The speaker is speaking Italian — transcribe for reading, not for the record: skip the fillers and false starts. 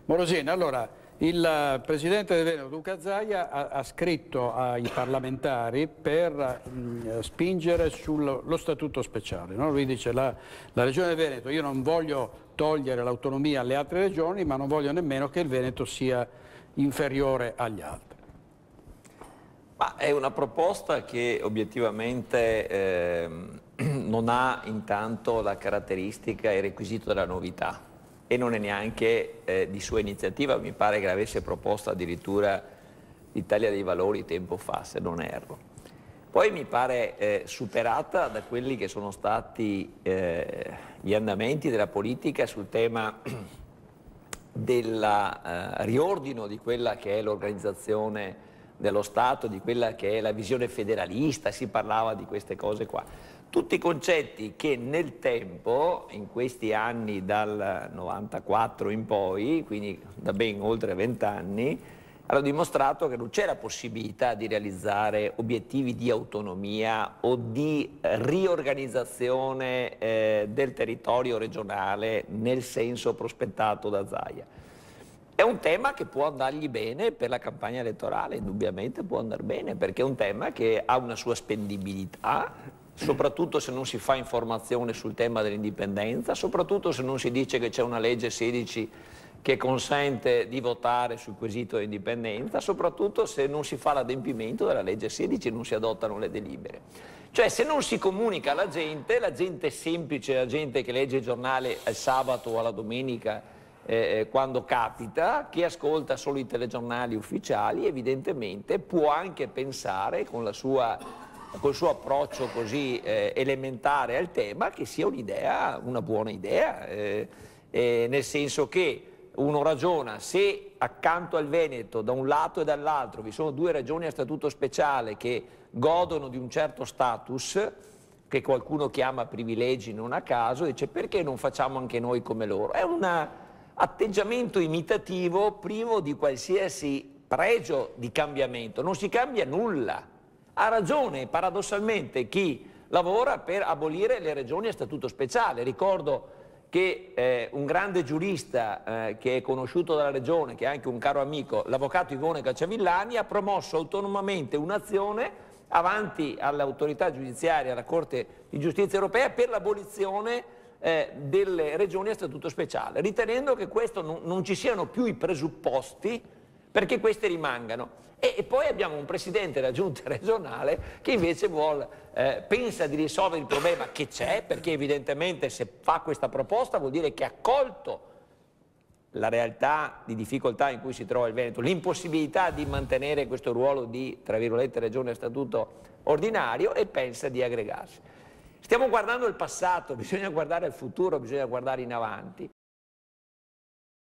Morosini, allora, il Presidente del Veneto, Luca Zaia, ha scritto ai parlamentari per spingere sullo Statuto speciale. No? Lui dice la Regione Veneto, io non voglio togliere l'autonomia alle altre regioni, ma non voglio nemmeno che il Veneto sia inferiore agli altri. Ma è una proposta che obiettivamente non ha intanto la caratteristica e il requisito della novità e non è neanche di sua iniziativa, mi pare che l'avesse proposta addirittura l'Italia dei Valori tempo fa, se non erro. Poi mi pare superata da quelli che sono stati gli andamenti della politica sul tema del riordino di quella che è l'organizzazione dello Stato, di quella che è la visione federalista, si parlava di queste cose qua. Tutti concetti che nel tempo, in questi anni dal 94 in poi, quindi da ben oltre 20 anni, hanno dimostrato che non c'era possibilità di realizzare obiettivi di autonomia o di riorganizzazione del territorio regionale nel senso prospettato da Zaia. È un tema che può andargli bene per la campagna elettorale, indubbiamente può andare bene, perché è un tema che ha una sua spendibilità, soprattutto se non si fa informazione sul tema dell'indipendenza, soprattutto se non si dice che c'è una legge 16 che consente di votare sul quesito dell'indipendenza, soprattutto se non si fa l'adempimento della legge 16 e non si adottano le delibere. Cioè se non si comunica alla gente, la gente semplice, la gente che legge il giornale al sabato o alla domenica, quando capita, che ascolta solo i telegiornali ufficiali, evidentemente può anche pensare col suo approccio così elementare al tema che sia un'idea, una buona idea, nel senso che uno ragiona se accanto al Veneto da un lato e dall'altro vi sono due regioni a statuto speciale che godono di un certo status che qualcuno chiama privilegi non a caso, dice perché non facciamo anche noi come loro? È un atteggiamento imitativo privo di qualsiasi pregio di cambiamento, non si cambia nulla. Ha ragione paradossalmente chi lavora per abolire le regioni a statuto speciale. Ricordo che un grande giurista che è conosciuto dalla regione, che è anche un caro amico, l'avvocato Ivone Cacciavillani, ha promosso autonomamente un'azione avanti all'autorità giudiziaria, alla Corte di Giustizia Europea, per l'abolizione delle regioni a statuto speciale, ritenendo che questo non ci siano più i presupposti perché queste rimangano. E poi abbiamo un presidente della giunta regionale che invece pensa di risolvere il problema che c'è, perché evidentemente se fa questa proposta vuol dire che ha accolto la realtà di difficoltà in cui si trova il Veneto, l'impossibilità di mantenere questo ruolo di, tra virgolette, regione a statuto ordinario, e pensa di aggregarsi. Stiamo guardando il passato, bisogna guardare il futuro, bisogna guardare in avanti.